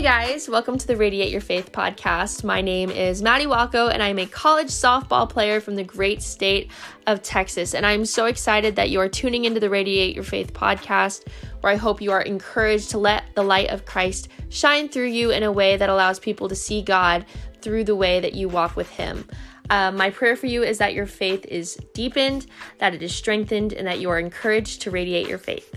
guys, welcome to the Radiate Your Faith podcast. My name is Maddie Walco, and I'm a college softball player from the great state of Texas. And I'm so excited that you are tuning into the Radiate Your Faith podcast, where I hope you are encouraged to let the light of Christ shine through you in a way that allows people to see God through the way that you walk with Him. My prayer for you is that your faith is deepened, that it is strengthened, and that you are encouraged to radiate your faith.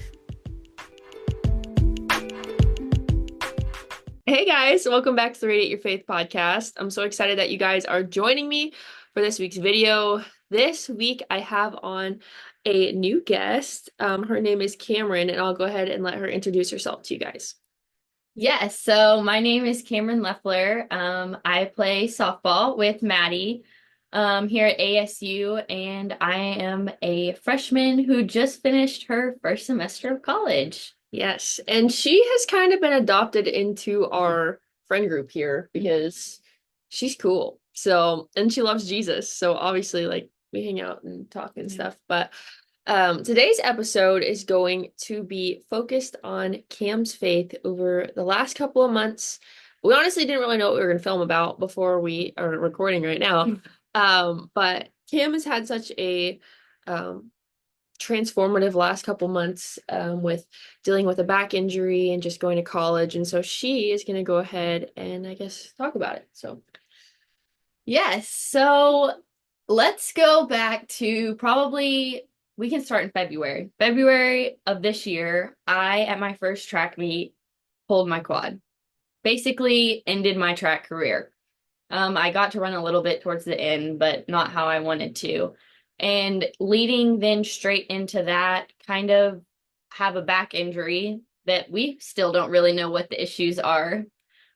Hey guys, welcome back to the Radiate Your Faith podcast. I'm so excited that you guys are joining me for this week's video. This week I have on a new guest. Her name is Cameron, and I'll go ahead and let her introduce herself to you guys. Yes, so my name is Cameron Leffler. I play softball with Maddie here at ASU, and I am a freshman who just finished her first semester of college. Yes, and she has kind of been adopted into our friend group here because she's cool. So, and she loves Jesus. So obviously, like, we hang out and talk and stuff. But today's episode is going to be focused on Cam's faith over the last couple of months. We honestly didn't really know what we were going to film about before we are recording right now. But Cam has had such a transformative last couple months with dealing with a back injury and just going to college, and so she is going to go ahead and I guess talk about it. So yes, so let's go back to we can start in February of this year. I at my first track meet pulled my quad, basically ended my track career. I got to run a little bit towards the end, but not how I wanted to. And leading then straight into that, kind of have a back injury that we still don't really know what the issues are.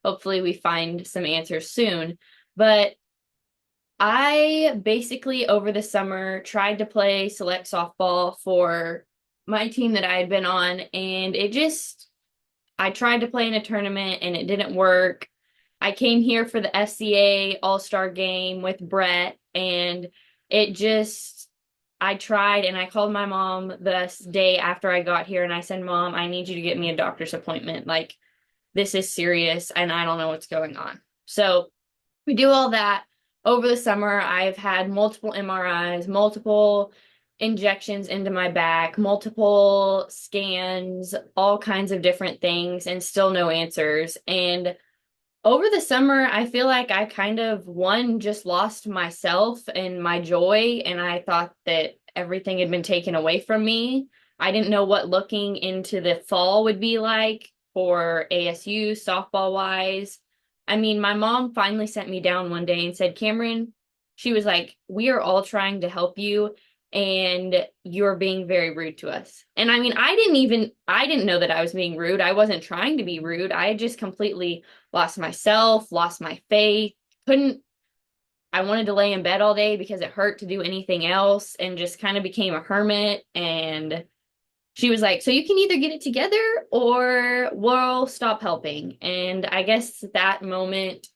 Hopefully we find some answers soon. But I basically over the summer tried to play select softball for my team that I had been on, and I tried to play in a tournament and it didn't work. I came here for the FCA All-Star game with Brett, and I tried, and I called my mom the day after I got here, and I said, Mom, I need you to get me a doctor's appointment. Like, this is serious, and I don't know what's going on. So we do all that. Over the summer, I've had multiple MRIs, multiple injections into my back, multiple scans, all kinds of different things, and still no answers. And over the summer, I feel like I kind of, just lost myself and my joy, and I thought that everything had been taken away from me. I didn't know what looking into the fall would be like for ASU, softball-wise. I mean, my mom finally sent me down one day and said, Cameron, she was like, we are all trying to help you, and you're being very rude to us. And I mean, I didn't know that I was being rude. I wasn't trying to be rude. I just completely lost myself, lost my faith, I wanted to lay in bed all day because it hurt to do anything else, and just kind of became a hermit. And she was like, so you can either get it together or we'll stop helping. And I guess that moment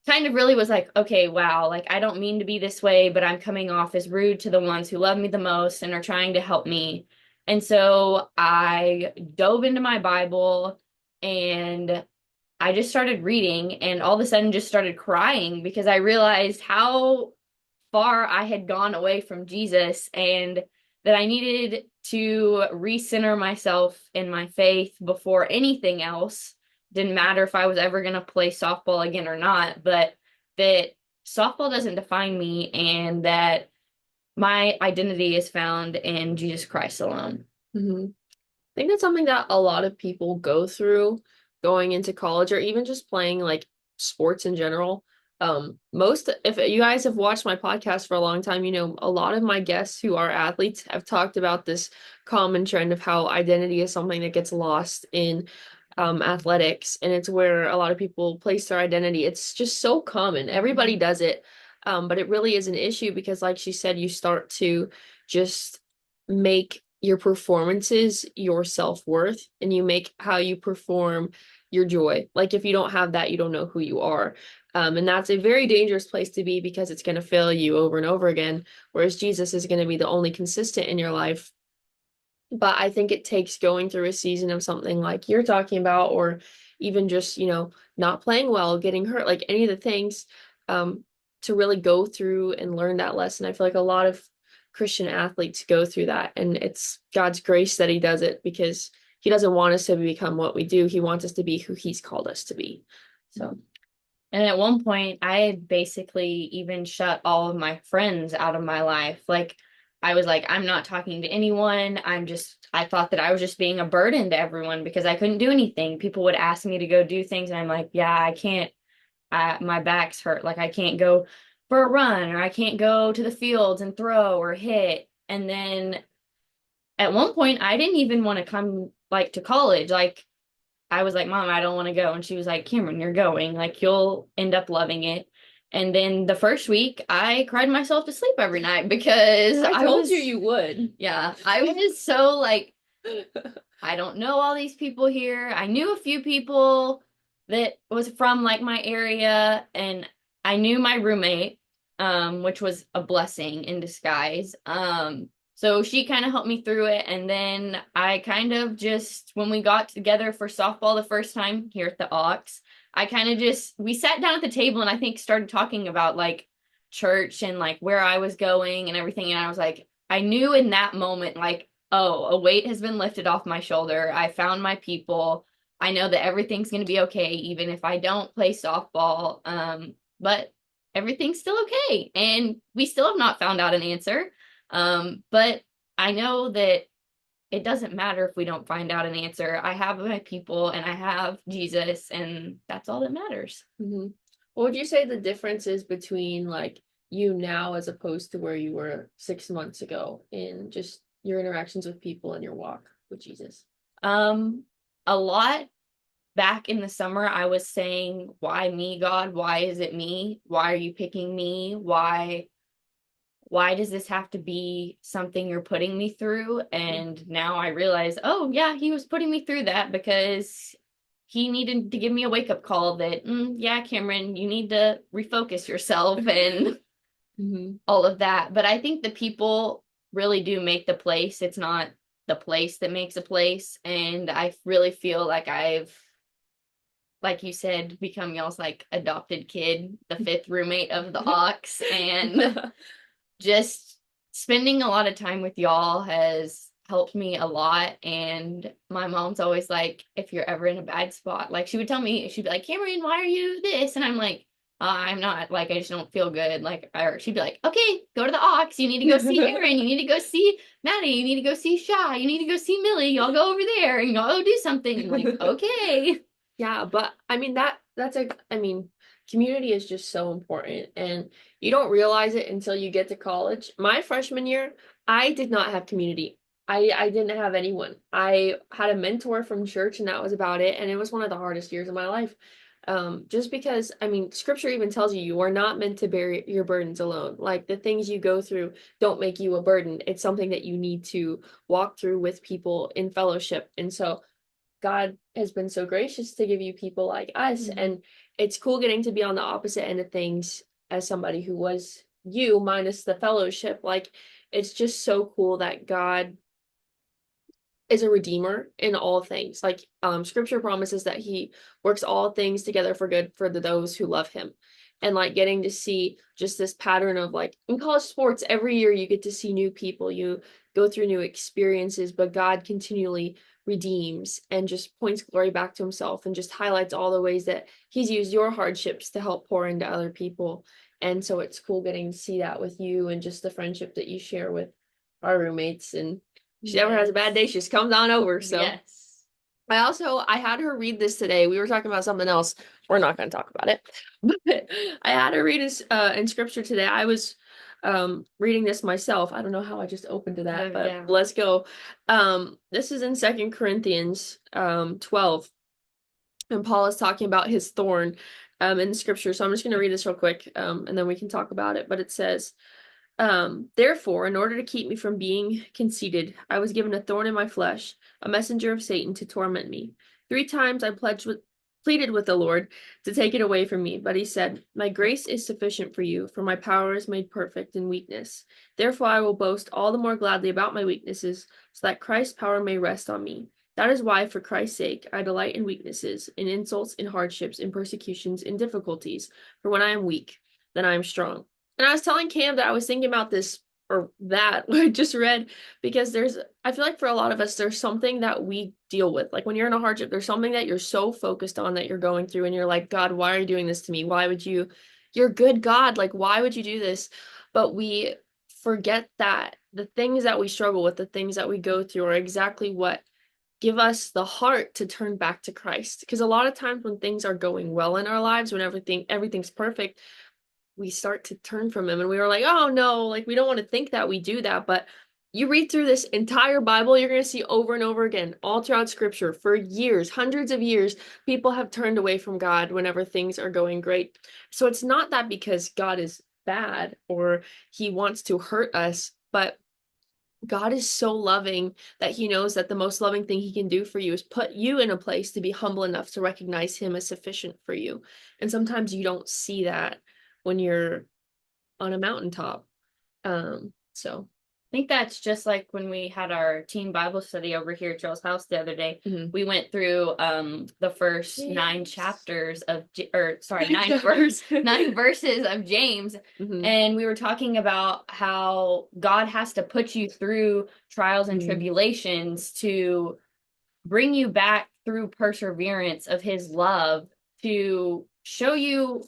kind of really was like, okay, wow, like I don't mean to be this way, but I'm coming off as rude to the ones who love me the most and are trying to help me. And so I dove into my Bible and I just started reading, and all of a sudden just started crying because I realized how far I had gone away from Jesus, and that I needed to recenter myself in my faith before anything else. Didn't matter if I was ever going to play softball again or not, but that softball doesn't define me, and that my identity is found in Jesus Christ alone. I think that's something that a lot of people go through going into college, or even just playing like sports in general. If you guys have watched my podcast for a long time, you know a lot of my guests who are athletes have talked about this common trend of how identity is something that gets lost in athletics, and it's where a lot of people place their identity. It's just so common. Everybody does it. But it really is an issue because, like she said, you start to just make your performances your self-worth, and you make how you perform your joy. Like, if you don't have that, you don't know who you are. And that's a very dangerous place to be because it's going to fail you over and over again, whereas Jesus is going to be the only consistent in your life. But I think it takes going through a season of something like you're talking about, or even just, not playing well, getting hurt, like any of the things, um, to really go through and learn that lesson. I feel like a lot of Christian athletes go through that, and it's God's grace that He does it because He doesn't want us to become what we do. He wants us to be who He's called us to be. So, And at one point, I basically even shut all of my friends out of my life. Like, I was like, I'm not talking to anyone. I thought that I was just being a burden to everyone because I couldn't do anything. People would ask me to go do things, and I'm like, yeah, I can't. My back's hurt. Like, I can't go for a run, or I can't go to the fields and throw or hit. And then at one point, I didn't even want to come like to college. Like, I was like, Mom, I don't want to go. And she was like, Cameron, you're going. Like, you'll end up loving it. And then the first week, I cried myself to sleep every night because I told you you would. yeah, I was so like, I don't know all these people here. I knew a few people that was from like my area, and I knew my roommate, which was a blessing in disguise. So she kind of helped me through it, and then I kind of just when we got together for softball the first time here at the Ox, I kind of just we sat down at the table and I think started talking about like church and like where I was going and everything, and I was like, I knew in that moment like, oh, a weight has been lifted off my shoulder. I found my people. I know that everything's going to be okay, even if I don't play softball. But everything's still okay. And we still have not found out an answer. But I know that it doesn't matter if we don't find out an answer. I have my people and I have Jesus, and that's all that matters. Mm-hmm. What would you say the difference is between like you now as opposed to where you were 6 months ago in just your interactions with people and your walk with Jesus? Um, a lot back in the summer, I was saying, why me, God? Why is it me? Why are you picking me? Why does this have to be something you're putting me through? And now I realize, oh yeah, he was putting me through that because he needed to give me a wake-up call that, yeah, Cameron, you need to refocus yourself and Mm-hmm. all of that. But I think the people really do make the place. It's not the place that makes a place. And I really feel like I've, like you said, become y'all's like adopted kid, the fifth roommate of the Ox, and just spending a lot of time with y'all has helped me a lot. And my mom's always like, if you're ever in a bad spot, like she would tell me, she'd be like, Cameron, why are you this? And I'm like, I'm not, like, I just don't feel good. Like, or she'd be like, okay, go to the Ox. You need to go see Aaron. You need to go see Maddie. You need to go see Shy. You need to go see Millie. Y'all go over there and y'all go do something. I'm like, okay. Yeah, but I mean community is just so important and you don't realize it until you get to college. My freshman year, I did not have community. I didn't have anyone. I had a mentor from church and that was about it. And it was one of the hardest years of my life. Just because, scripture even tells you you are not meant to bear your burdens alone. Like the things you go through don't make you a burden. It's something that you need to walk through with people in fellowship. And so God has been so gracious to give you people like us. Mm-hmm. And it's cool getting to be on the opposite end of things as somebody who was you minus the fellowship. Like, it's just so cool that God is a redeemer in all things. Like, scripture promises that he works all things together for good for those who love him. And like getting to see just this pattern of like in college sports, every year you get to see new people, you go through new experiences, but God continually redeems and just points glory back to himself and just highlights all the ways that he's used your hardships to help pour into other people. And so it's cool getting to see that with you and just the friendship that you share with our roommates. And she never has a bad day, she just comes on over. So Yes. I had her read this today. We were talking about something else. We're not going to talk about it. But I had her read in scripture today. I was reading this myself. I don't know how I just opened to that, but Yeah. let's go. This is in 2 Corinthians 12. And Paul is talking about his thorn in the scripture. So I'm just going to read this real quick and then we can talk about it. But it says, therefore, in order to keep me from being conceited, I was given a thorn in my flesh, a messenger of Satan to torment me. 3 times I pleaded with the Lord to take it away from me, but he said, "My grace is sufficient for you, for my power is made perfect in weakness. Therefore I will boast all the more gladly about my weaknesses, so that Christ's power may rest on me. That is why, for Christ's sake, I delight in weaknesses, in insults, in hardships, in persecutions, in difficulties. For when I am weak, then I am strong." And I was telling Cam that I was thinking about this or that what I just read because I feel like for a lot of us, there's something that we deal with. Like when you're in a hardship, there's something that you're so focused on that you're going through and you're like, God, why are you doing this to me? You're good, God, like, why would you do this? But we forget that the things that we struggle with, the things that we go through are exactly what give us the heart to turn back to Christ. Because a lot of times when things are going well in our lives, when everything's perfect, we start to turn from him and we were like, oh no, like we don't want to think that we do that. But you read through this entire Bible, you're going to see over and over again, all throughout scripture, for years, hundreds of years, people have turned away from God whenever things are going great. So it's not that because God is bad or he wants to hurt us, but God is so loving that he knows that the most loving thing he can do for you is put you in a place to be humble enough to recognize him as sufficient for you. And sometimes you don't see that when you're on a mountaintop. So I think that's just like when we had our teen Bible study over here at Joel's house the other day. We went through the first nine chapters of nine verses of James, and we were talking about how God has to put you through trials and tribulations to bring you back through perseverance of his love to show you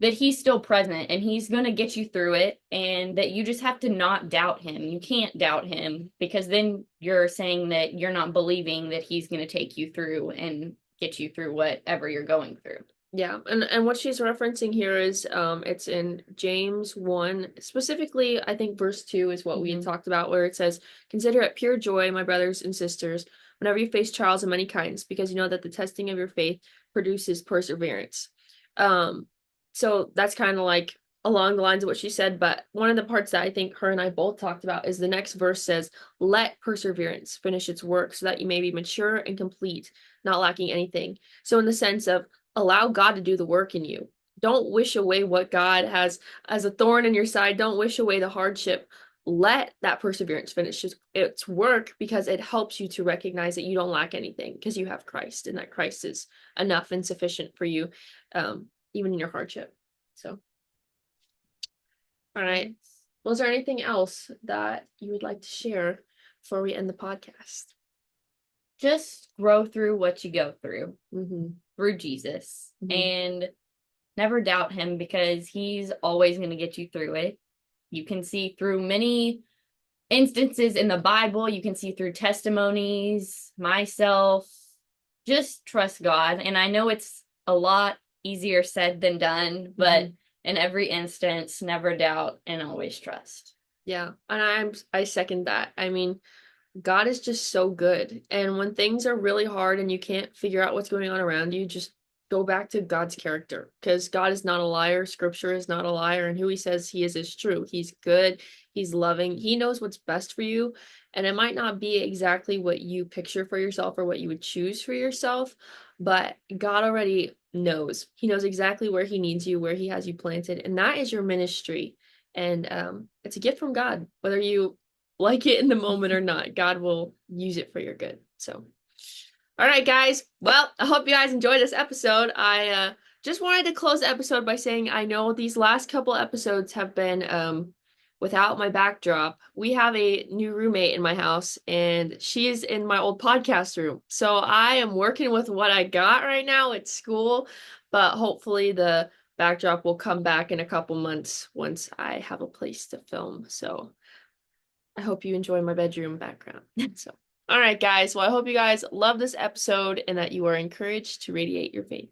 that he's still present and he's going to get you through it, and that you just have to not doubt him. You can't doubt him, because then you're saying that you're not believing that he's going to take you through and get you through whatever you're going through. Yeah, and what she's referencing here is it's in James 1, specifically I think verse 2 is what we had talked about, where it says, "Consider it pure joy, my brothers and sisters, whenever you face trials of many kinds, because you know that the testing of your faith produces perseverance." So that's kind of like along the lines of what she said, but one of the parts that I think her and I both talked about is the next verse says, "Let perseverance finish its work so that you may be mature and complete, not lacking anything." So in the sense of allow God to do the work in you. Don't wish away what God has as a thorn in your side. Don't wish away the hardship. Let that perseverance finish its work, because it helps you to recognize that you don't lack anything because you have Christ, and that Christ is enough and sufficient for you, even in your hardship. So, all right. Was there anything else that you would like to share before we end the podcast? Just grow through what you go through, through Jesus, and never doubt him, because he's always going to get you through it. You can see through many instances in the Bible, you can see through testimonies, myself. Just trust God. And I know it's a lot easier said than done, but in every instance, never doubt and always trust. Yeah, and I second that. I mean, God is just so good. And when things are really hard and you can't figure out what's going on around you, just go back to God's character, because God is not a liar. Scripture is not a liar. And who he says he is true. He's good. He's loving. He knows what's best for you. And it might not be exactly what you picture for yourself or what you would choose for yourself, but God already knows. He knows exactly where he needs you, where he has you planted. And that is your ministry. And it's a gift from God, whether you like it in the moment or not. God will use it for your good. So, all right, guys. Well, I hope you guys enjoyed this episode. I just wanted to close the episode by saying I know these last couple episodes have been without my backdrop. We have a new roommate in my house, and she's in my old podcast room. So I am working with what I got right now at school, but hopefully the backdrop will come back in a couple months once I have a place to film. So I hope you enjoy my bedroom background. So, all right, guys. Well, I hope you guys love this episode and that you are encouraged to radiate your faith.